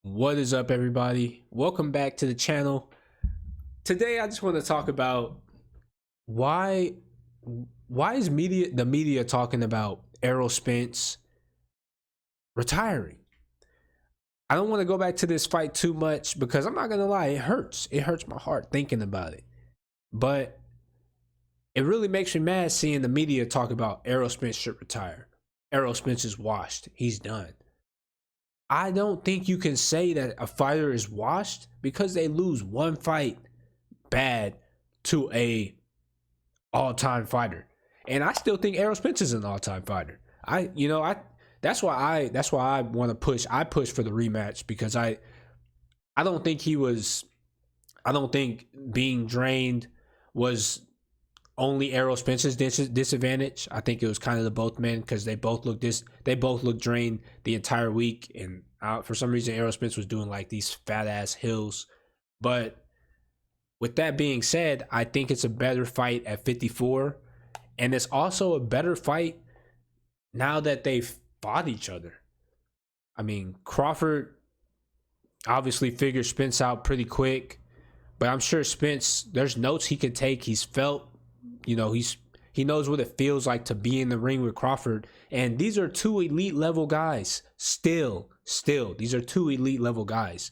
What is up, everybody? Welcome back to the channel. Today I just want to talk about why is the media talking about Errol Spence retiring. I don't want to go back to this fight too much because I'm not gonna lie, it hurts my heart thinking about it. But it really makes me mad seeing the media talk about Errol Spence should retire. Errol Spence is washed, he's done. I don't think you can say that a fighter is washed because they lose one fight bad to a all-time fighter. And I still think Errol Spence is an all-time fighter. That's why I want to push. I push for the rematch because I don't think I don't think being drained was only Errol Spence's disadvantage. I think it was kind of the both men because they both looked drained the entire week, and for some reason Errol Spence was doing like these fat ass hills. But with that being said, I think it's a better fight at 54, and it's also a better fight now that they've fought each other. I mean, Crawford obviously figured Spence out pretty quick, but I'm sure Spence, there's notes he could take. He's felt, he knows what it feels like to be in the ring with Crawford. And these are two elite level guys. Still, these are two elite level guys.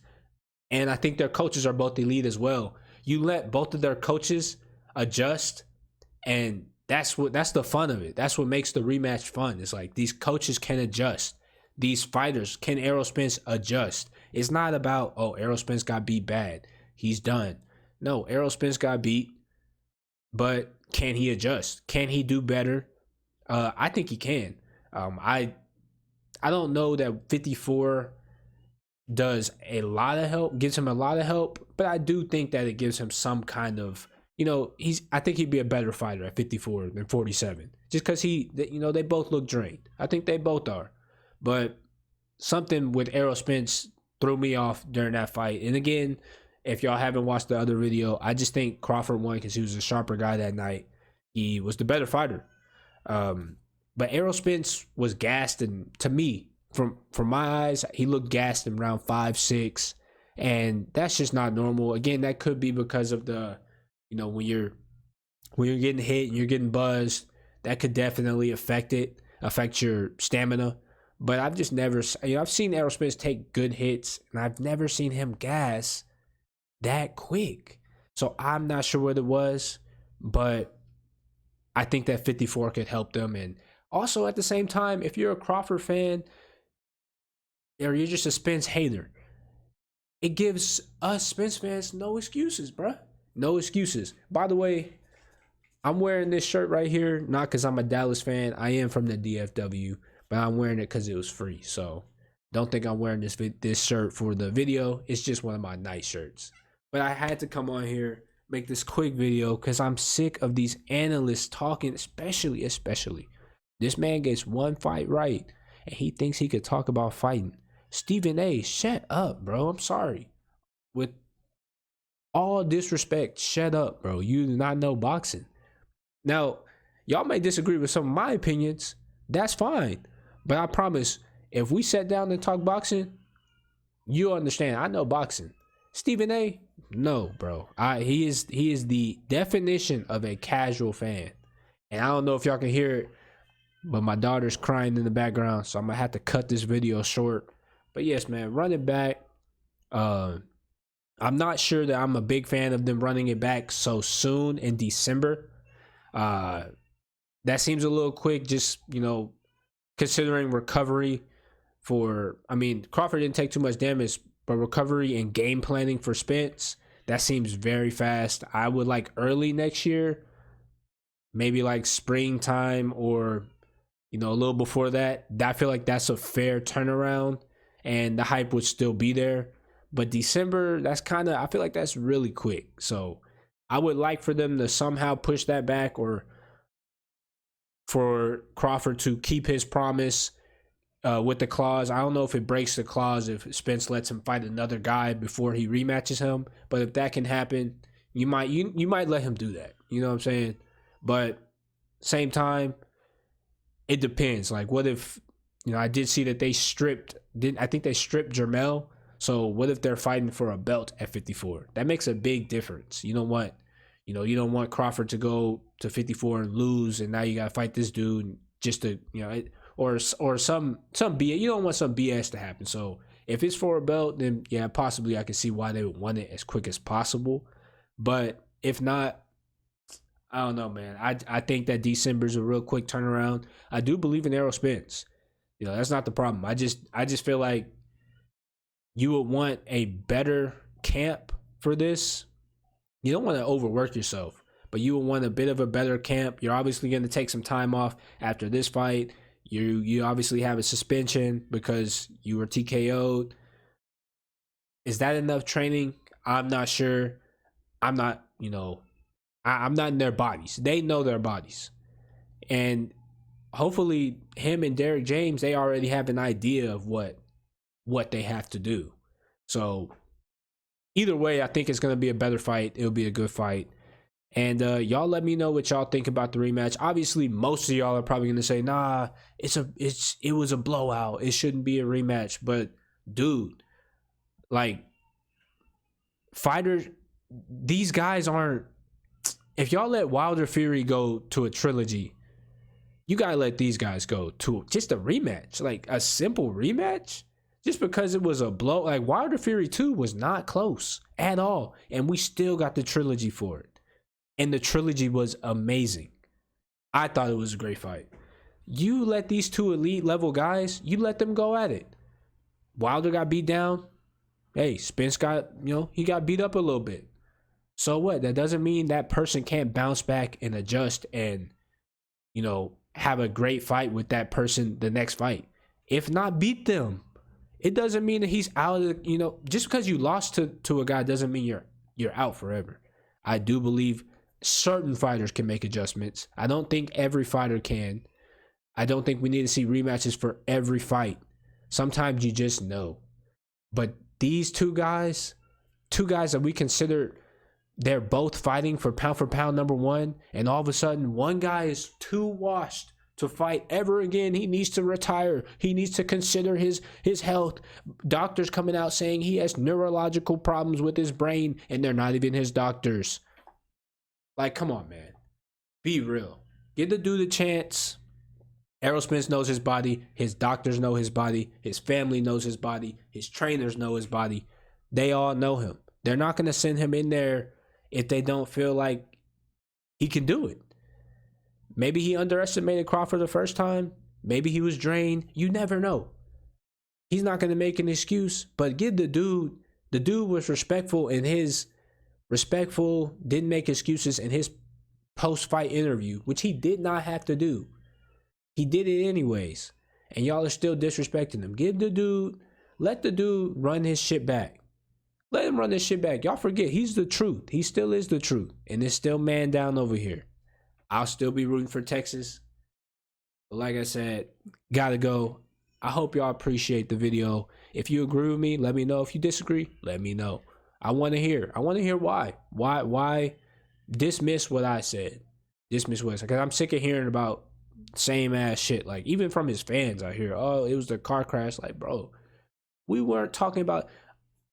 And I think their coaches are both elite as well. You let both of their coaches adjust, and that's the fun of it. That's what makes the rematch fun. It's like these coaches can adjust. These fighters, can Errol Spence adjust? It's not about, oh, Errol Spence got beat bad, he's done. No, Errol Spence got beat, but can he adjust? Can he do better? I think he can. I don't know that 54 does a lot of help, gives him a lot of help, but I do think that it gives him some kind of, I think he'd be a better fighter at 54 than 47, just because they both look drained. I think they both are, but something with Errol Spence threw me off during that fight. And again, if y'all haven't watched the other video, I just think Crawford won because he was a sharper guy that night. He was the better fighter. But Errol Spence was gassed, and to me, from my eyes, he looked gassed in round 5, 6, and that's just not normal. Again, that could be because of the, when you're getting hit and you're getting buzzed, that could definitely affect your stamina. But I've just never, I've seen Errol Spence take good hits, and I've never seen him gas that quick. So I'm not sure what it was, but I think that 54 could help them. And also at the same time, if you're a Crawford fan or you're just a Spence hater, it gives us Spence fans no excuses, bruh. No excuses. By the way, I'm wearing this shirt right here, not because I'm a Dallas fan. I am from the DFW, but I'm wearing it because it was free. So don't think I'm wearing this shirt for the video. It's just one of my nice shirts. But I had to come on here, make this quick video, because I'm sick of these analysts talking, especially. This man gets one fight right, and he thinks he could talk about fighting. Stephen A., shut up, bro. I'm sorry. With all disrespect, shut up, bro. You do not know boxing. Now, y'all may disagree with some of my opinions. That's fine. But I promise, if we sat down and talk boxing, you understand. I know boxing. Stephen A., no, bro. He is the definition of a casual fan. And I don't know if y'all can hear it, but my daughter's crying in the background, so I'm gonna have to cut this video short. But yes, man, run it back. I'm not sure that I'm a big fan of them running it back so soon in December. That seems a little quick, just, considering recovery Crawford didn't take too much damage, but recovery and game planning for Spence, that seems very fast. I would like early next year, maybe like springtime, or, a little before that. I feel like that's a fair turnaround, and the hype would still be there. But December, I feel like that's really quick. So I would like for them to somehow push that back, or for Crawford to keep his promise with the clause. I don't know if it breaks the clause if Spence lets him fight another guy before he rematches him. But if that can happen, you might let him do that. You know what I'm saying? But same time, it depends. Like, what if, I did see that I think they stripped Jermell. So what if they're fighting for a belt at 54? That makes a big difference. You don't want, you don't want Crawford to go to 54 and lose, and now you gotta fight this dude just to, or some BS. You don't want some BS to happen. So if it's for a belt, then yeah, possibly I can see why they would want it as quick as possible. But if not, I don't know, man. I think that December is a real quick turnaround. I do believe in Errol Spence. That's not the problem. I just feel like you would want a better camp for this. You don't want to overwork yourself, but you would want a bit of a better camp. You're obviously going to take some time off after this fight. You obviously have a suspension because you were TKO'd. Is that enough training? I'm not sure. I'm not, I'm not in their bodies. They know their bodies. And hopefully him and Derek James, they already have an idea of what they have to do. So either way, I think it's going to be a better fight. It'll be a good fight. And y'all let me know what y'all think about the rematch. Obviously, most of y'all are probably going to say, nah, it was a blowout. It shouldn't be a rematch. But dude, like, fighters, these guys aren't, if y'all let Wilder Fury go to a trilogy, you gotta let these guys go to just a rematch, like a simple rematch. Just because it was a blow, like Wilder Fury 2 was not close at all, and we still got the trilogy for it. And the trilogy was amazing. I thought it was a great fight. You let these two elite level guys, you let them go at it. Wilder got beat down. Hey, Spence got, he got beat up a little bit. So what? That doesn't mean that person can't bounce back and adjust and, have a great fight with that person the next fight. If not, beat them. It doesn't mean that he's out of, just because you lost to a guy doesn't mean you're out forever. I do believe certain fighters can make adjustments. I don't think every fighter can. I don't think we need to see rematches for every fight. Sometimes you just know. But these two guys that we consider, they're both fighting for pound number one, and all of a sudden one guy is too washed to fight ever again. He needs to retire. He needs to consider his health. Doctors coming out saying he has neurological problems with his brain, and they're not even his doctors. Like, come on, man. Be real. Give the dude a chance. Errol Spence knows his body. His doctors know his body. His family knows his body. His trainers know his body. They all know him. They're not going to send him in there if they don't feel like he can do it. Maybe he underestimated Crawford the first time. Maybe he was drained. You never know. He's not going to make an excuse, but give the dude was respectful didn't make excuses in his post-fight interview, which he did not have to do. He did it anyways. And y'all are still disrespecting him. Let the dude run his shit back. Let him run this shit back. Y'all forget, he's the truth. He still is the truth. And it's still man down over here. I'll still be rooting for Texas. But like I said, gotta go. I hope y'all appreciate the video. If you agree with me, let me know. If you disagree, let me know. I want to hear why. Why dismiss what I said. Dismiss what I said. Because I'm sick of hearing about same ass shit. Like, even from his fans, I hear, oh, it was the car crash. Like, bro, we weren't talking about...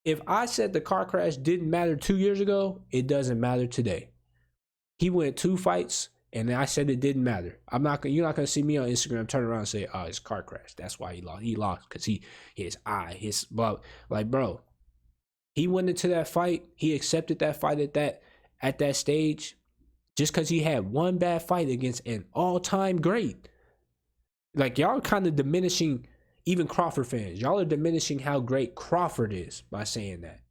If I said the car crash didn't matter 2 years ago, it doesn't matter today. He went 2 fights, and I said it didn't matter. You're not gonna see me on Instagram turn around and say, "Oh, it's car crash. That's why he lost. He lost because his blah." Like, bro, he went into that fight. He accepted that fight at that stage, just because he had one bad fight against an all-time great. Like, y'all are kind of diminishing. Even Crawford fans, y'all are diminishing how great Crawford is by saying that.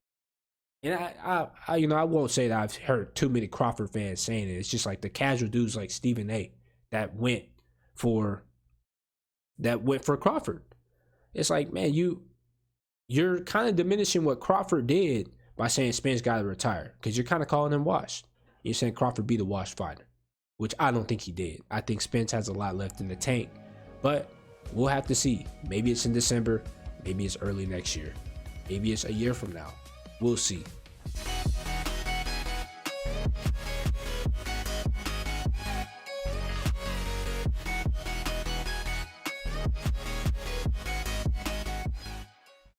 And I won't say that I've heard too many Crawford fans saying it. It's just like the casual dudes like Stephen A. that went for Crawford. It's like, man, you're kind of diminishing what Crawford did by saying Spence got to retire, because you're kind of calling him washed. You're saying Crawford be the washed fighter, which I don't think he did. I think Spence has a lot left in the tank, but we'll have to see. Maybe it's in December. Maybe it's early next year. Maybe it's a year from now. We'll see.